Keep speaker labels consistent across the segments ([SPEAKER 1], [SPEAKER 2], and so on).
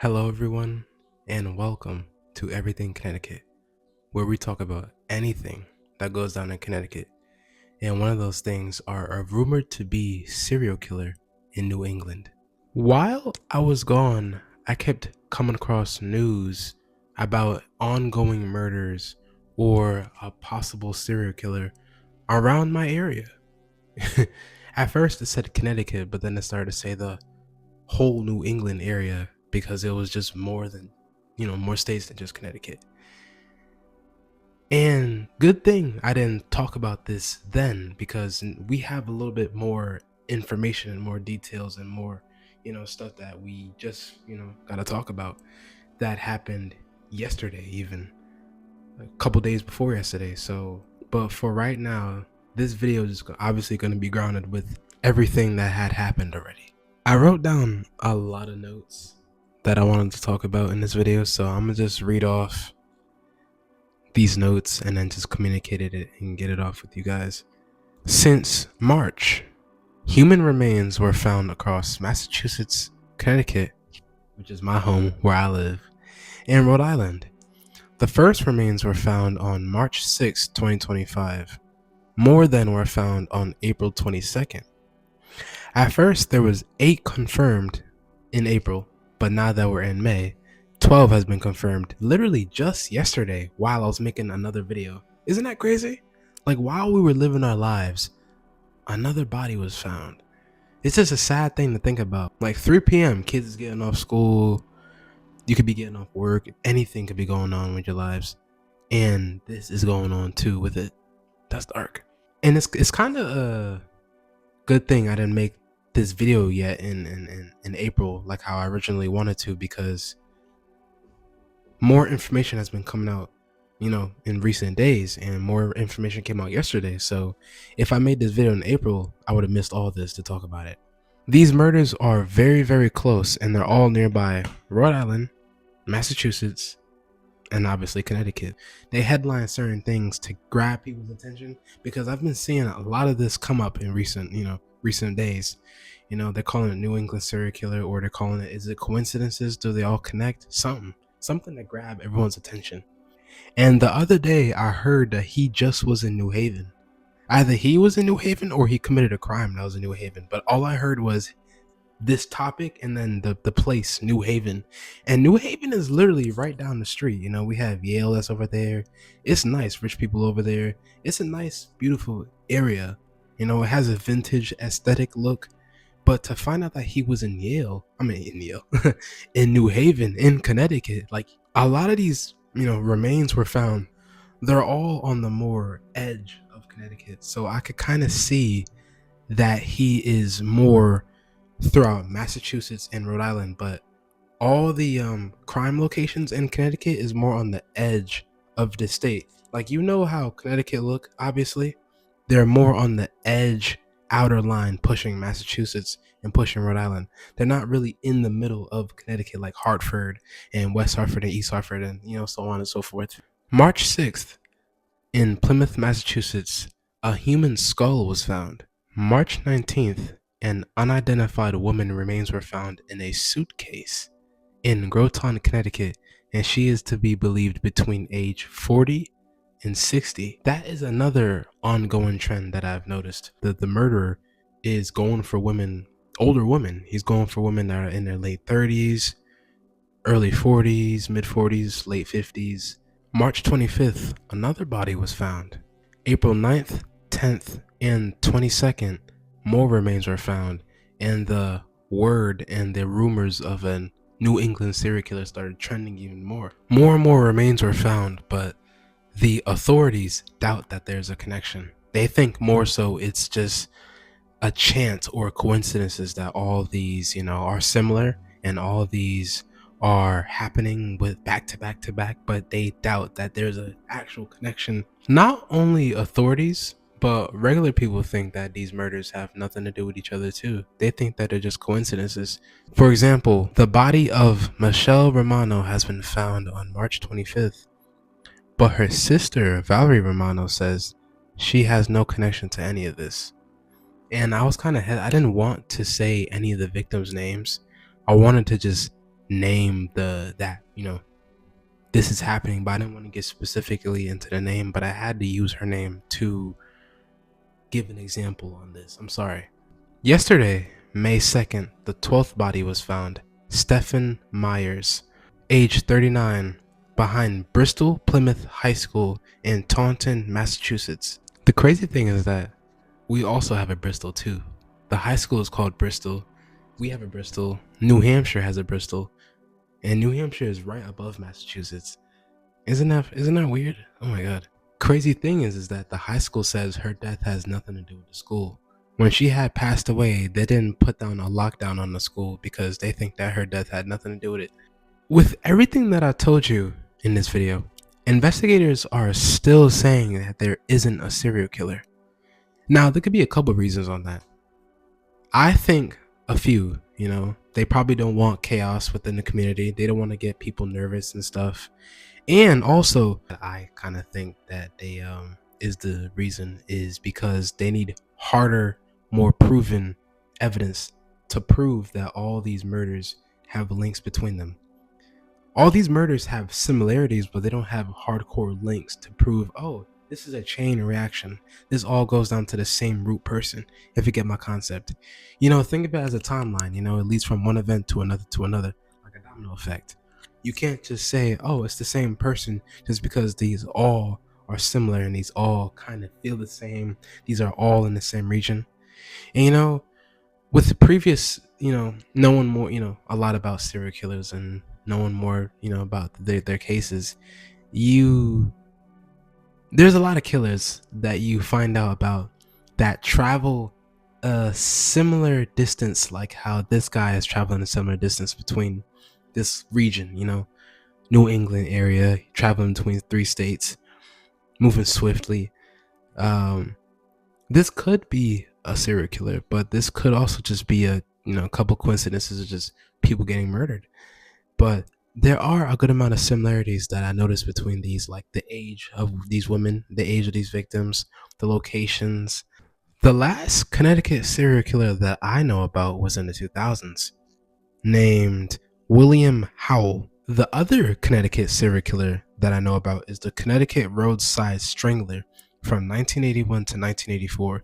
[SPEAKER 1] Hello, everyone, and welcome to Everything Connecticut, where we talk about anything that goes down in Connecticut. And one of those things are a rumored to be serial killer in New England. While I was gone, I kept coming across news about ongoing murders or a possible serial killer around my area. At first, it said Connecticut, but then it started to say the whole New England area because it was just more than, more states than just Connecticut. And good thing I didn't talk about this then because we have a little bit more information and more details and more, stuff that we just, got to talk about that happened yesterday, even a couple days before yesterday. So, but for right now, this video is obviously going to be grounded with everything that had happened already. I wrote down a lot of notes that I wanted to talk about in this video, so I'm gonna just read off these notes and then just communicate it and get it off with you guys. Since March, human remains were found across Massachusetts, Connecticut, which is my home where I live, and Rhode Island. The first remains were found on March 6, 2025. More than were found on April 22nd. At first, there was 8 confirmed in April, but now that we're in May, 12 has been confirmed literally just yesterday while I was making another video. Isn't that crazy? Like, while we were living our lives, another body was found. It's just a sad thing to think about. Like 3 p.m., kids is getting off school, you could be getting off work, anything could be going on with your lives, and this is going on too with it. That's dark. And it's kind of a good thing I didn't make this video yet in April like how I originally wanted to, because more information has been coming out, in recent days, and more information came out yesterday. So if I made this video in April, I would have missed all this to talk about it. These murders are very, very close, and they're all nearby Rhode Island, Massachusetts, and obviously Connecticut. They headline certain things to grab people's attention because I've been seeing a lot of this come up in recent days. They're calling it New England serial killer, or they're calling it, is it coincidences? Do they all connect? Something to grab everyone's attention. And the other day I heard that he just was in New Haven. Either he was in New Haven or he committed a crime that was in New Haven. But all I heard was this topic and then the place, New Haven. And New Haven is literally right down the street. We have Yale that's over there. It's nice, rich people over there. It's a nice, beautiful area. It has a vintage aesthetic look. But to find out that he was in Yale, in New Haven, in Connecticut, like a lot of these, remains were found, they're all on the more edge of Connecticut. So I could kind of see that he is more throughout Massachusetts and Rhode Island, but all the crime locations in Connecticut is more on the edge of the state. Like, how Connecticut look, obviously. They're more on the edge, outer line, pushing Massachusetts and pushing Rhode Island. They're not really in the middle of Connecticut like Hartford and West Hartford and East Hartford and so on and so forth. March 6th, in Plymouth, Massachusetts, a human skull was found. March 19th, an unidentified woman remains were found in a suitcase in Groton, Connecticut, and she is to be believed between age 40 and 60. That is another ongoing trend that I've noticed. That the murderer is going for women, older women. He's going for women that are in their late 30s, early 40s, mid 40s, late 50s. March 25th, another body was found. April 9th, 10th, and 22nd, more remains were found, and the word and the rumors of a New England serial killer started trending even more. More and more remains were found, but the authorities doubt that there's a connection. They think more so it's just a chance or coincidences that all these, are similar and all these are happening with back to back to back, but they doubt that there's an actual connection. Not only authorities, but regular people think that these murders have nothing to do with each other too. They think that they're just coincidences. For example, the body of Michelle Romano has been found on March 25th. But her sister, Valerie Romano, says she has no connection to any of this. And I was I didn't want to say any of the victims' names. I wanted to just name this is happening, but I didn't want to get specifically into the name, but I had to use her name to give an example on this. I'm sorry. Yesterday, May 2nd, the 12th body was found. Stephen Myers, age 39, behind Bristol Plymouth High School in Taunton, Massachusetts. The crazy thing is that we also have a Bristol too. The high school is called Bristol. We have a Bristol. New Hampshire has a Bristol. And New Hampshire is right above Massachusetts. Isn't that weird? Oh my god. Crazy thing is that the high school says her death has nothing to do with the school. When she had passed away, they didn't put down a lockdown on the school because they think that her death had nothing to do with it. With everything that I told you in this video, investigators are still saying that there isn't a serial killer. Now, there could be a couple reasons on that. I think a few, they probably don't want chaos within the community. They don't want to get people nervous and stuff. And also, I kind of think that the reason is because they need harder, more proven evidence to prove that all these murders have links between them. All these murders have similarities, but they don't have hardcore links to prove, oh, this is a chain reaction. This all goes down to the same root person, if you get my concept. Think of it as a timeline, it leads from one event to another, like a domino effect. You can't just say, oh, it's the same person just because these all are similar and these all kind of feel the same. These are all in the same region. And, with the previous, knowing more, a lot about serial killers and knowing more, about their cases, there's a lot of killers that you find out about that travel a similar distance, like how this guy is traveling a similar distance between this region, New England area, traveling between 3 states, moving swiftly. This could be a serial killer, but this could also just be a couple coincidences of just people getting murdered. But there are a good amount of similarities that I noticed between these, like the age of these women, the age of these victims, the locations. The last Connecticut serial killer that I know about was in the 2000s, named William Howell. The other Connecticut serial killer that I know about is the Connecticut roadside strangler from 1981 to 1984.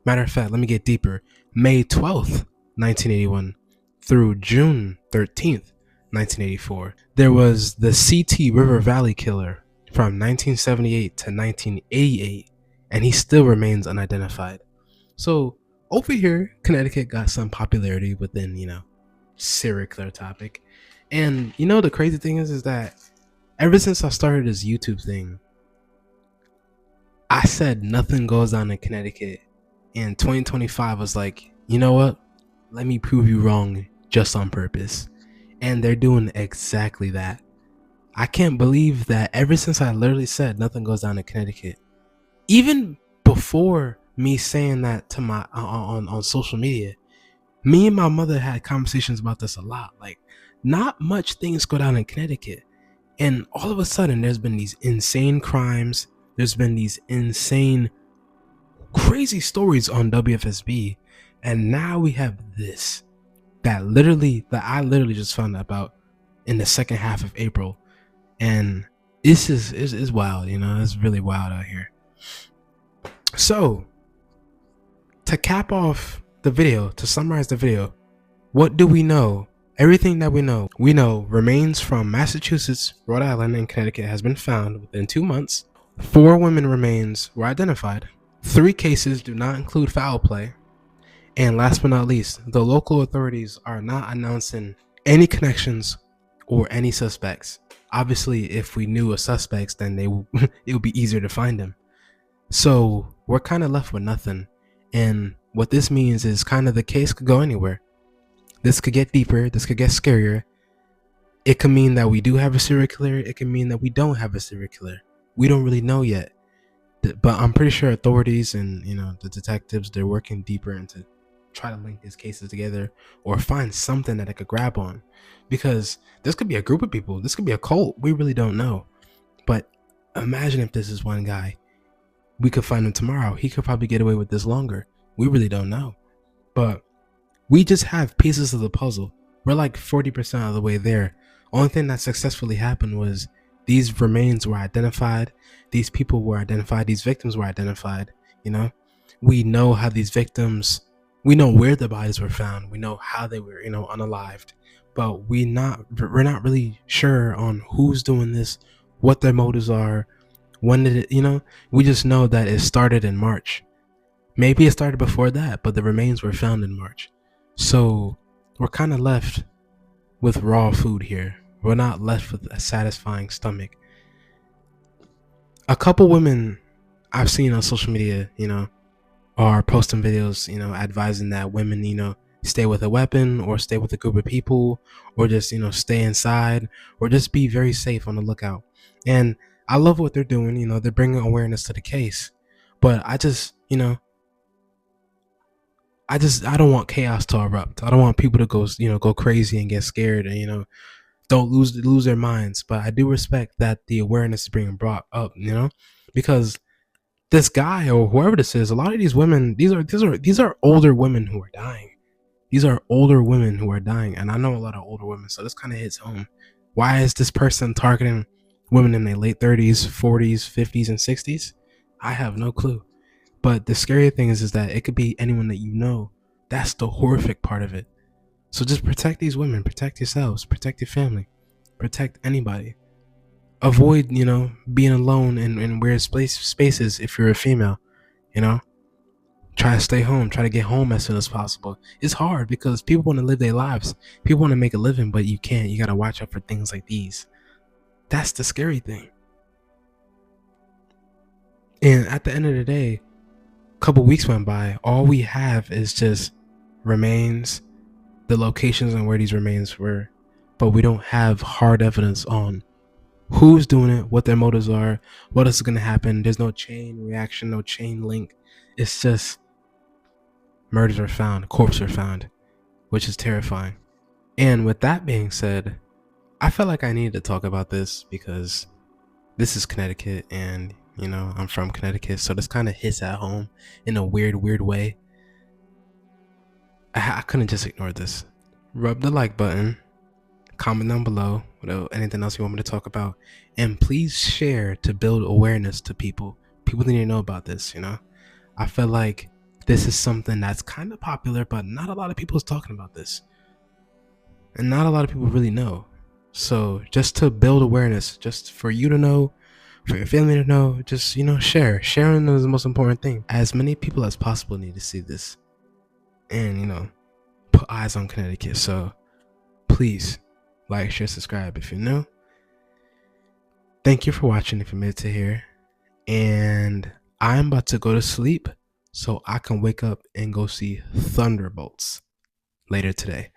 [SPEAKER 1] Matter of fact, let me get deeper. May 12th, 1981 through June 13th, 1984. There was the CT River Valley killer from 1978 to 1988, and he still remains unidentified. So over here, Connecticut got some popularity within, serial killer topic. And the crazy thing is that ever since I started this YouTube thing, I said nothing goes down in Connecticut. And 2025 was like, you know what? Let me prove you wrong just on purpose. And they're doing exactly that. I can't believe that ever since I literally said nothing goes down in Connecticut, even before me saying that to my on social media, me and my mother had conversations about this a lot. Like, not much things go down in Connecticut. And all of a sudden, there's been these insane crimes. There's been these insane, crazy stories on WFSB. And now we have this that I literally just found out about in the second half of April. And this is wild, it's really wild out here. So, to cap off the video, to summarize the video, what do we know? Everything that we know remains from Massachusetts, Rhode Island, and Connecticut has been found within 2 months. 4 women remains were identified. 3 cases do not include foul play. And last but not least, the local authorities are not announcing any connections or any suspects. Obviously, if we knew a suspects, then it would be easier to find them. So we're kind of left with nothing. And what this means is kind of the case could go anywhere. This could get deeper. This could get scarier. It could mean that we do have a serial killer. It could mean that we don't have a serial killer. We don't really know yet. But I'm pretty sure authorities and, the detectives, they're working deeper into try to link these cases together or find something that I could grab on. Because this could be a group of people. This could be a cult. We really don't know. But imagine if this is one guy. We could find him tomorrow. He could probably get away with this longer. We really don't know. But we just have pieces of the puzzle. We're like 40% of the way there. Only thing that successfully happened was these remains were identified, these people were identified, these victims were identified. You know, we know how these victims, we know where the bodies were found, we know how they were, unalived, but we're not really sure on who's doing this, what their motives are, when did it. We just know that it started in March. Maybe it started before that, but the remains were found in March. So we're kind of left with raw food here. We're not left with a satisfying stomach. A couple women I've seen on social media, are posting videos, advising that women, stay with a weapon or stay with a group of people or just, stay inside or just be very safe on the lookout. And I love what they're doing. They're bringing awareness to the case. But I don't want chaos to erupt. I don't want people to go crazy and get scared and, don't lose their minds. But I do respect that the awareness is being brought up, because this guy or whoever this is, a lot of these women, these are older women who are dying. These are older women who are dying, and I know a lot of older women, so this kind of hits home. Why is this person targeting women in their late 30s, 40s, 50s, and 60s? I have no clue. But the scary thing is that it could be anyone that you know. That's the horrific part of it. So just protect these women, protect yourselves, protect your family, protect anybody. Avoid, being alone in weird spaces if you're a female, you know? Try to stay home, try to get home as soon as possible. It's hard because people want to live their lives. People want to make a living, but you can't. You got to watch out for things like these. That's the scary thing. And at the end of the day, a couple weeks went by. All we have is just remains, the locations and where these remains were, but we don't have hard evidence on who's doing it, what their motives are, what is going to happen. There's no chain reaction, no chain link. It's just murders are found, corpses are found, which is terrifying. And with that being said, I felt like I needed to talk about this because this is Connecticut and, I'm from Connecticut. So this kind of hits at home in a weird way. I couldn't just ignore this. Rub the like button, comment down below with anything else you want me to talk about, and please share to build awareness to people. People need to know about this. I feel like this is something that's kind of popular, but not a lot of people is talking about this, and not a lot of people really know. So just to build awareness, just for you to know, for your family to know, just share. Sharing is the most important thing. As many people as possible need to see this, and put eyes on Connecticut. So please like, share, subscribe if you're new. Thank you for watching if you made it to here. And I'm about to go to sleep so I can wake up and go see Thunderbolts later today.